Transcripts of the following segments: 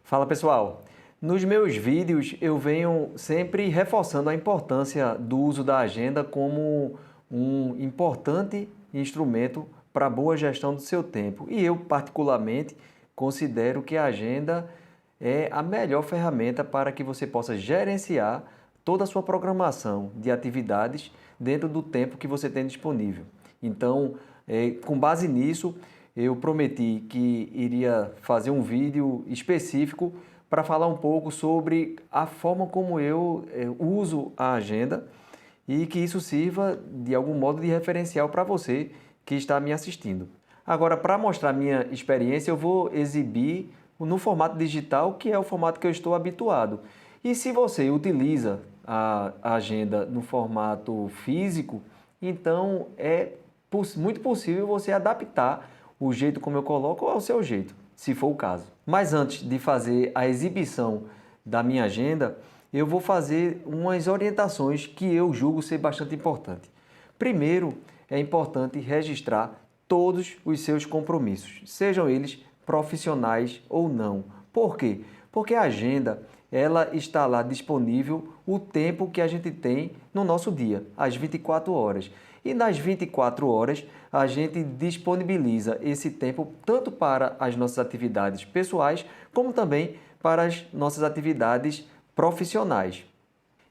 Fala pessoal, nos meus vídeos eu venho sempre reforçando a importância do uso da agenda como um importante instrumento para a boa gestão do seu tempo. E eu particularmente considero que a agenda é a melhor ferramenta para que você possa gerenciar toda a sua programação de atividades dentro do tempo que você tem disponível. Então, com base nisso, eu prometi que iria fazer um vídeo específico para falar um pouco sobre a forma como eu uso a agenda e que isso sirva de algum modo de referencial para você que está me assistindo. Agora, para mostrar minha experiência, eu vou exibir no formato digital, que é o formato que eu estou habituado. E se você utiliza a agenda no formato físico, então é muito possível você adaptar o jeito como eu coloco ao seu jeito, se for o caso. Mas antes de fazer a exibição da minha agenda, eu vou fazer umas orientações que eu julgo ser bastante importante. Primeiro, é importante registrar todos os seus compromissos, sejam eles profissionais ou não. Por quê? Porque a agenda, ela está lá disponível o tempo que a gente tem no nosso dia, as 24 horas. E nas 24 horas, a gente disponibiliza esse tempo tanto para as nossas atividades pessoais, como também para as nossas atividades profissionais.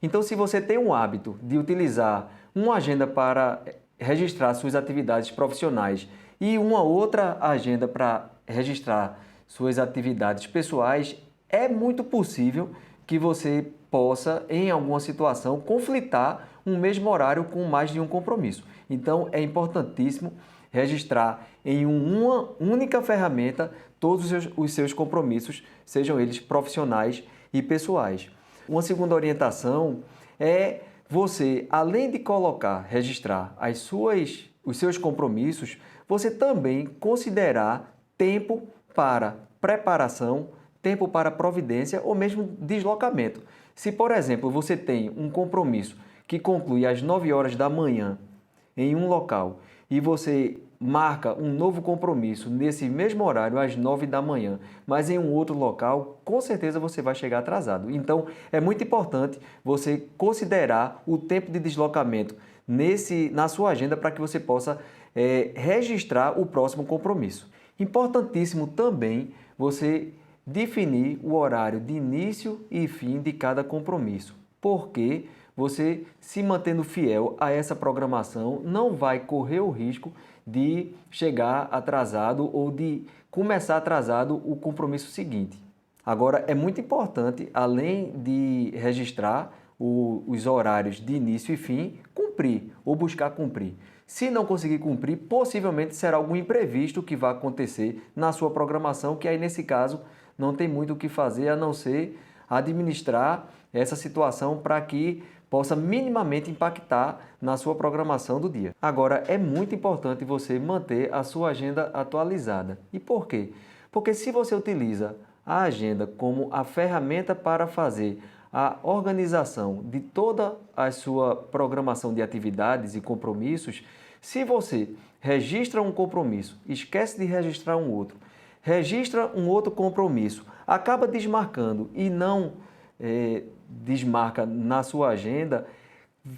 Então, se você tem um hábito de utilizar uma agenda para registrar suas atividades profissionais e uma outra agenda para registrar suas atividades pessoais, é muito possível que você possa, em alguma situação, conflitar um mesmo horário com mais de um compromisso. Então, é importantíssimo registrar em uma única ferramenta todos os seus compromissos, sejam eles profissionais e pessoais. Uma segunda orientação é você, além de registrar os seus compromissos, você também considerar tempo para preparação, tempo para providência ou mesmo deslocamento. Se, por exemplo, você tem um compromisso que conclui às 9 horas da manhã em um local e você marca um novo compromisso nesse mesmo horário às 9 da manhã, mas em um outro local, com certeza você vai chegar atrasado. Então, é muito importante você considerar o tempo de deslocamento na sua agenda para que você possa registrar o próximo compromisso. Importantíssimo também você definir o horário de início e fim de cada compromisso, porque você, se mantendo fiel a essa programação, não vai correr o risco de chegar atrasado ou de começar atrasado o compromisso seguinte. Agora, é muito importante, além de registrar os horários de início e fim, cumprir ou buscar cumprir. Se não conseguir cumprir, possivelmente será algum imprevisto que vai acontecer na sua programação, que aí nesse caso não tem muito o que fazer a não ser administrar essa situação para que possa minimamente impactar na sua programação do dia. Agora, é muito importante você manter a sua agenda atualizada. E por quê? Porque se você utiliza a agenda como a ferramenta para fazer a organização de toda a sua programação de atividades e compromissos, se você registra um compromisso, esquece de registrar um outro, registra um outro compromisso, acaba desmarcando e não desmarca na sua agenda,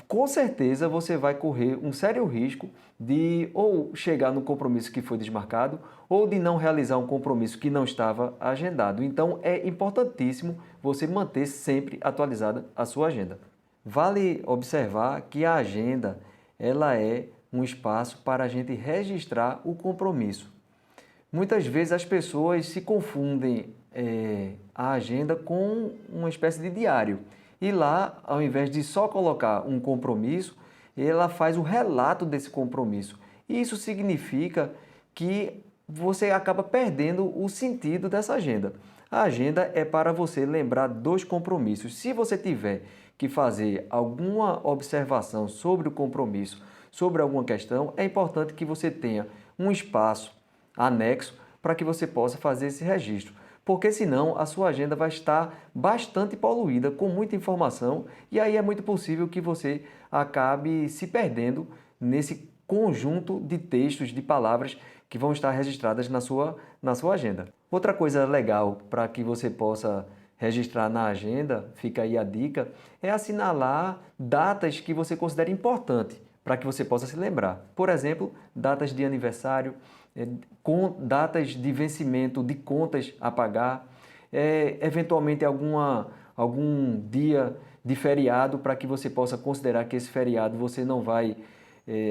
com certeza você vai correr um sério risco de ou chegar no compromisso que foi desmarcado ou de não realizar um compromisso que não estava agendado. Então, é importantíssimo você manter sempre atualizada a sua agenda. Vale observar que a agenda ela é um espaço para a gente registrar o compromisso. Muitas vezes as pessoas se confundem a agenda com uma espécie de diário. E lá, ao invés de só colocar um compromisso, ela faz o relato desse compromisso. E isso significa que você acaba perdendo o sentido dessa agenda. A agenda é para você lembrar dos compromissos. Se você tiver que fazer alguma observação sobre o compromisso, sobre alguma questão, é importante que você tenha um espaço anexo para que você possa fazer esse registro. Porque senão a sua agenda vai estar bastante poluída, com muita informação, e aí é muito possível que você acabe se perdendo nesse conjunto de textos, de palavras que vão estar registradas na sua agenda. Outra coisa legal para que você possa registrar na agenda, fica aí a dica, é assinalar datas que você considera importante para que você possa se lembrar. Por exemplo, datas de aniversário, com datas de vencimento de contas a pagar, eventualmente algum dia de feriado para que você possa considerar que esse feriado você não vai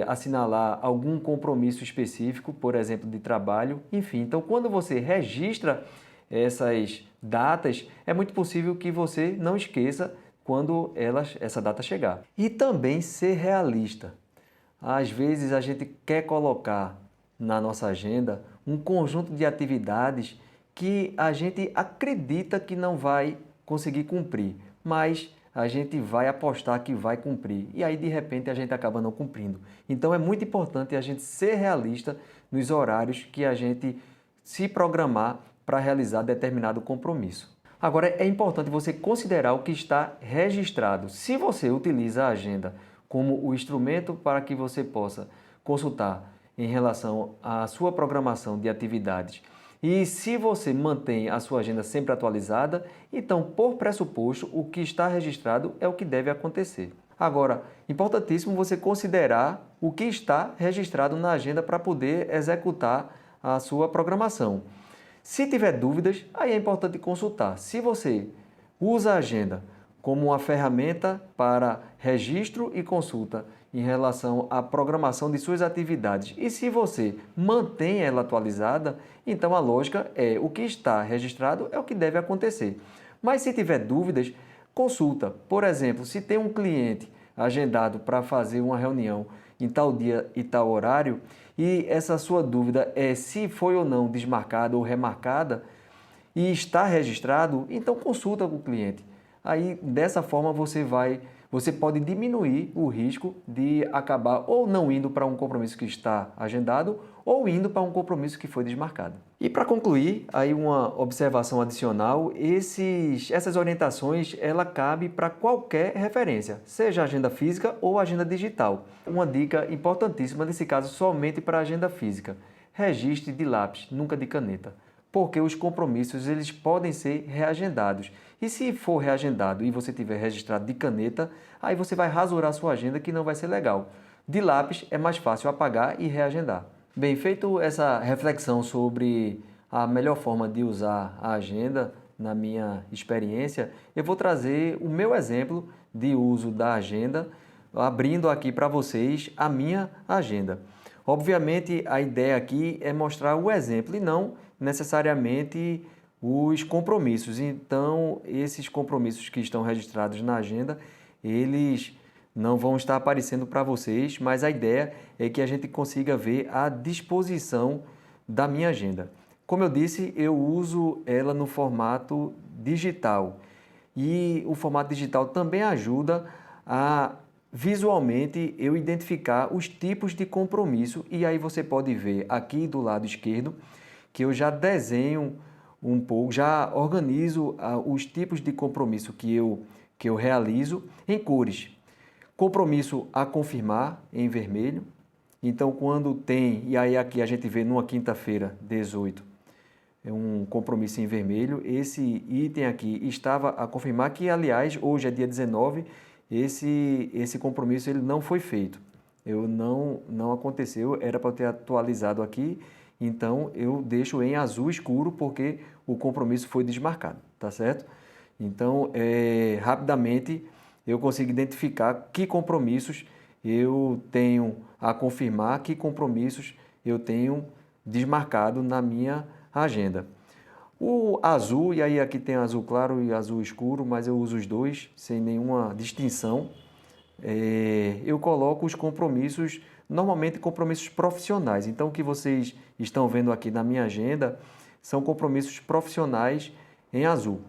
assinalar algum compromisso específico, por exemplo, de trabalho, enfim. Então, quando você registra essas datas, é muito possível que você não esqueça quando essa data chegar. E também ser realista. Às vezes a gente quer colocar na nossa agenda um conjunto de atividades que a gente acredita que não vai conseguir cumprir, mas a gente vai apostar que vai cumprir e aí de repente a gente acaba não cumprindo. Então é muito importante a gente ser realista nos horários que a gente se programar para realizar determinado compromisso. Agora é importante você considerar o que está registrado. Se você utiliza a agenda como o instrumento para que você possa consultar em relação à sua programação de atividades, e se você mantém a sua agenda sempre atualizada, então, por pressuposto, o que está registrado é o que deve acontecer. Agora, importantíssimo você considerar o que está registrado na agenda para poder executar a sua programação. Se tiver dúvidas, aí é importante consultar. Se você usa a agenda como uma ferramenta para registro e consulta em relação à programação de suas atividades. E se você mantém ela atualizada, então a lógica é o que está registrado é o que deve acontecer. Mas se tiver dúvidas, consulta. Por exemplo, se tem um cliente agendado para fazer uma reunião em tal dia e tal horário, e essa sua dúvida é se foi ou não desmarcada ou remarcada e está registrado, então consulta com o cliente. Aí, dessa forma, você pode diminuir o risco de acabar ou não indo para um compromisso que está agendado ou indo para um compromisso que foi desmarcado. E para concluir, aí uma observação adicional, essas orientações, ela cabe para qualquer referência, seja agenda física ou agenda digital. Uma dica importantíssima nesse caso somente para a agenda física: registre de lápis, nunca de caneta, porque os compromissos eles podem ser reagendados. E se for reagendado e você tiver registrado de caneta, aí você vai rasurar a sua agenda, que não vai ser legal. De lápis é mais fácil apagar e reagendar. Bem, feito essa reflexão sobre a melhor forma de usar a agenda, na minha experiência, eu vou trazer o meu exemplo de uso da agenda, abrindo aqui para vocês a minha agenda. Obviamente, a ideia aqui é mostrar o exemplo e não necessariamente os compromissos. Então, esses compromissos que estão registrados na agenda, eles não vão estar aparecendo para vocês, mas a ideia é que a gente consiga ver a disposição da minha agenda. Como eu disse, eu uso ela no formato digital e o formato digital também ajuda a visualmente eu identificar os tipos de compromisso e aí você pode ver aqui do lado esquerdo que eu já desenho um pouco, já organizo os tipos de compromisso que eu realizo em cores. Compromisso a confirmar em vermelho. Então, quando tem, e aí aqui a gente vê numa quinta-feira, 18, é um compromisso em vermelho. Esse item aqui estava a confirmar que, aliás, hoje é dia 19, esse compromisso ele não foi feito. Não aconteceu, era para eu ter atualizado aqui. Então, eu deixo em azul escuro porque o compromisso foi desmarcado, tá certo? Então, rapidamente eu consigo identificar que compromissos eu tenho a confirmar, que compromissos eu tenho desmarcado na minha agenda. O azul, e aí aqui tem azul claro e azul escuro, mas eu uso os dois sem nenhuma distinção. Eu coloco os compromissos, normalmente compromissos profissionais. Então, o que vocês estão vendo aqui na minha agenda são compromissos profissionais em azul.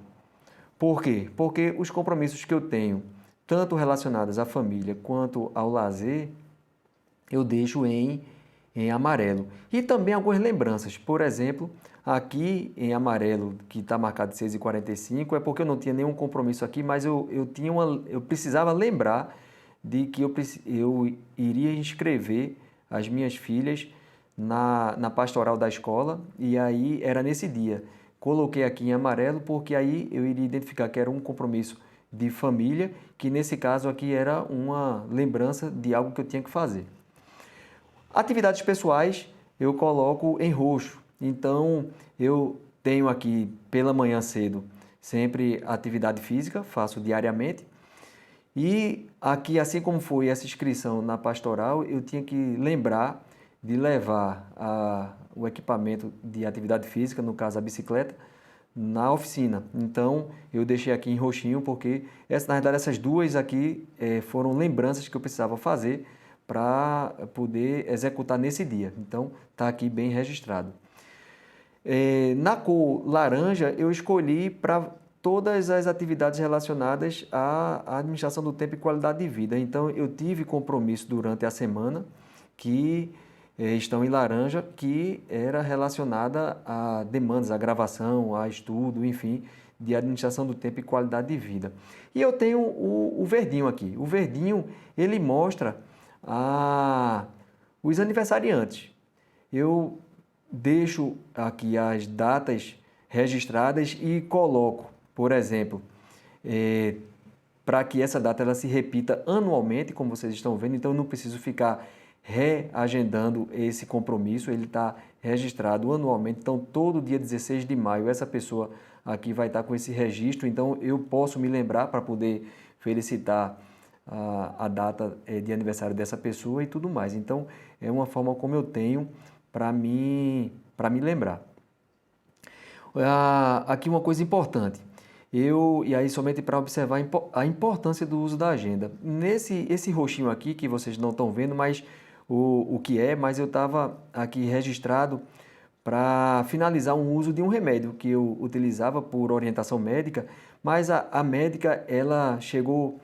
Por quê? Porque os compromissos que eu tenho, tanto relacionados à família quanto ao lazer, eu deixo em amarelo. E também algumas lembranças. Por exemplo, aqui em amarelo, que está marcado de 6h45, é porque eu não tinha nenhum compromisso aqui, mas eu precisava lembrar de que eu iria inscrever as minhas filhas na pastoral da escola, e aí era nesse dia. Coloquei aqui em amarelo porque aí eu iria identificar que era um compromisso de família, que nesse caso aqui era uma lembrança de algo que eu tinha que fazer. Atividades pessoais eu coloco em roxo, então eu tenho aqui pela manhã cedo sempre atividade física, faço diariamente. E aqui, assim como foi essa inscrição na pastoral, eu tinha que lembrar de levar o equipamento de atividade física, no caso a bicicleta, na oficina. Então, eu deixei aqui em roxinho porque, na verdade, essas duas aqui foram lembranças que eu precisava fazer para poder executar nesse dia. Então, está aqui bem registrado. Na cor laranja, eu escolhi para todas as atividades relacionadas à administração do tempo e qualidade de vida. Então, eu tive compromisso durante a semana que estão em laranja, que era relacionada a demandas, a gravação, a estudo, enfim, de administração do tempo e qualidade de vida. E eu tenho o verdinho aqui. O verdinho, ele mostra os aniversariantes. Eu deixo aqui as datas registradas e coloco, por exemplo, para que essa data ela se repita anualmente, como vocês estão vendo, então eu não preciso ficar reagendando esse compromisso, ele está registrado anualmente, então todo dia 16 de maio essa pessoa aqui vai estar com esse registro, então eu posso me lembrar para poder felicitar a data de aniversário dessa pessoa e tudo mais. Então, é uma forma como eu tenho para me lembrar. Aqui uma coisa importante, e aí somente para observar a importância do uso da agenda. Esse roxinho aqui, que vocês não estão vendo, mas o que é, mas eu estava aqui registrado para finalizar um uso de um remédio que eu utilizava por orientação médica, mas a médica ela chegou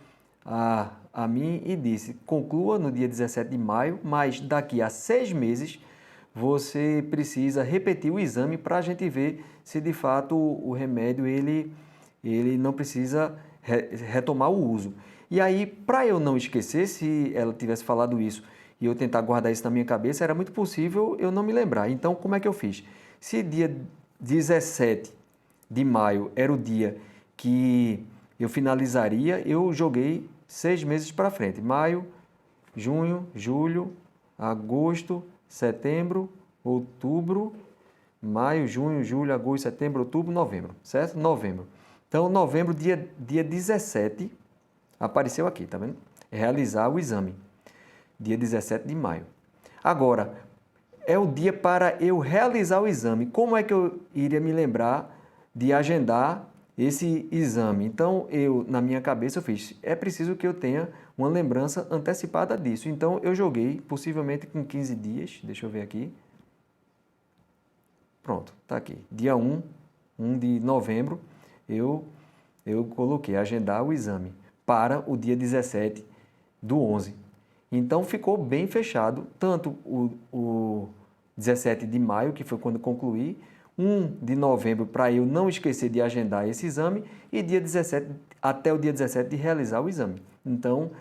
a mim e disse, conclua no dia 17 de maio, mas daqui a 6 meses você precisa repetir o exame para a gente ver se de fato o remédio ele não precisa retomar o uso. E aí, para eu não esquecer, se ela tivesse falado isso e eu tentar guardar isso na minha cabeça, era muito possível eu não me lembrar. Então, como é que eu fiz? Se dia 17 de maio era o dia que eu finalizaria, eu joguei 6 meses para frente. Maio, junho, julho, agosto, setembro, outubro, maio, junho, julho, agosto, setembro, outubro, novembro, certo? Novembro. Então, novembro, dia 17, apareceu aqui, tá vendo? Realizar o exame, dia 17 de maio. Agora, é o dia para eu realizar o exame. Como é que eu iria me lembrar de agendar esse exame? Então, na minha cabeça, eu fiz, é preciso que eu tenha uma lembrança antecipada disso. Então, eu joguei, possivelmente com 15 dias, deixa eu ver aqui. Pronto, tá aqui. Dia 1 de novembro, eu coloquei agendar o exame para o dia 17 do 11. Então, ficou bem fechado, tanto o 17 de maio, que foi quando concluí, 1 de novembro, para eu não esquecer de agendar esse exame, e dia 17, até o dia 17 de realizar o exame. Então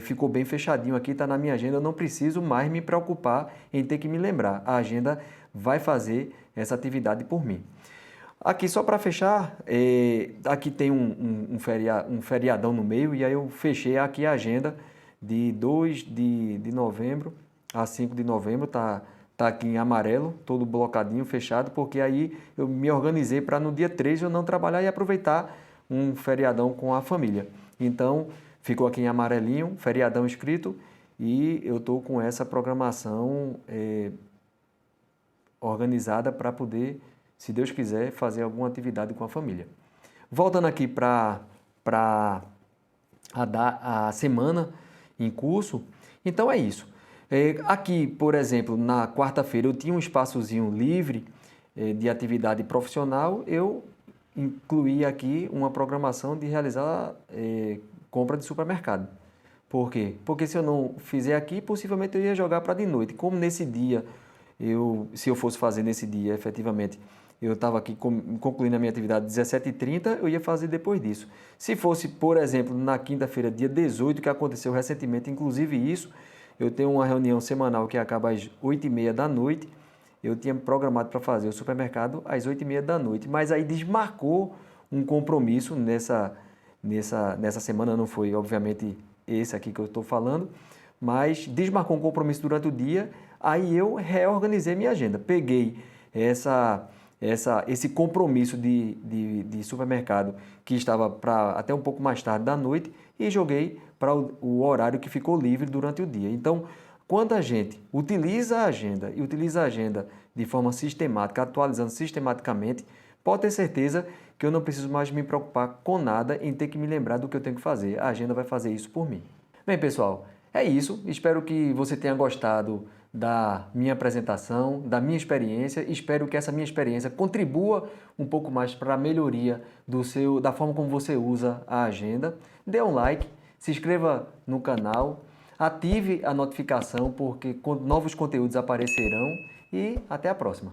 ficou bem fechadinho aqui, está na minha agenda, eu não preciso mais me preocupar em ter que me lembrar. A agenda vai fazer essa atividade por mim. Aqui, só para fechar, aqui tem um feriadão no meio, e aí eu fechei aqui a agenda de 2 de novembro a 5 de novembro, tá aqui em amarelo, todo blocadinho, fechado, porque aí eu me organizei para no dia 3 eu não trabalhar e aproveitar um feriadão com a família. Então, ficou aqui em amarelinho, feriadão escrito, e eu estou com essa programação organizada para poder, se Deus quiser, fazer alguma atividade com a família. Voltando aqui para a semana em curso, então é isso. Aqui, por exemplo, na quarta-feira eu tinha um espaçozinho livre de atividade profissional, eu incluí aqui uma programação de realizar compra de supermercado. Por quê? Porque se eu não fizer aqui, possivelmente eu ia jogar para de noite. Como nesse dia, se eu fosse fazer nesse dia, efetivamente, eu estava aqui concluindo a minha atividade às 17h30, eu ia fazer depois disso. Se fosse, por exemplo, na quinta-feira, dia 18, que aconteceu recentemente, inclusive isso, eu tenho uma reunião semanal que acaba às 8h30 da noite. Eu tinha programado para fazer o supermercado às 8h30 da noite, mas aí desmarcou um compromisso nessa semana, não foi obviamente esse aqui que eu estou falando, mas desmarcou um compromisso durante o dia, aí eu reorganizei minha agenda. Peguei esse compromisso de supermercado que estava para até um pouco mais tarde da noite e joguei para o horário que ficou livre durante o dia. Então, quando a gente utiliza a agenda e utiliza a agenda de forma sistemática, atualizando sistematicamente, pode ter certeza que eu não preciso mais me preocupar com nada em ter que me lembrar do que eu tenho que fazer. A agenda vai fazer isso por mim. Bem, pessoal, é isso. Espero que você tenha gostado da minha apresentação, da minha experiência. Espero que essa minha experiência contribua um pouco mais para a melhoria da forma como você usa a agenda. Dê um like, se inscreva no canal, ative a notificação porque novos conteúdos aparecerão e até a próxima.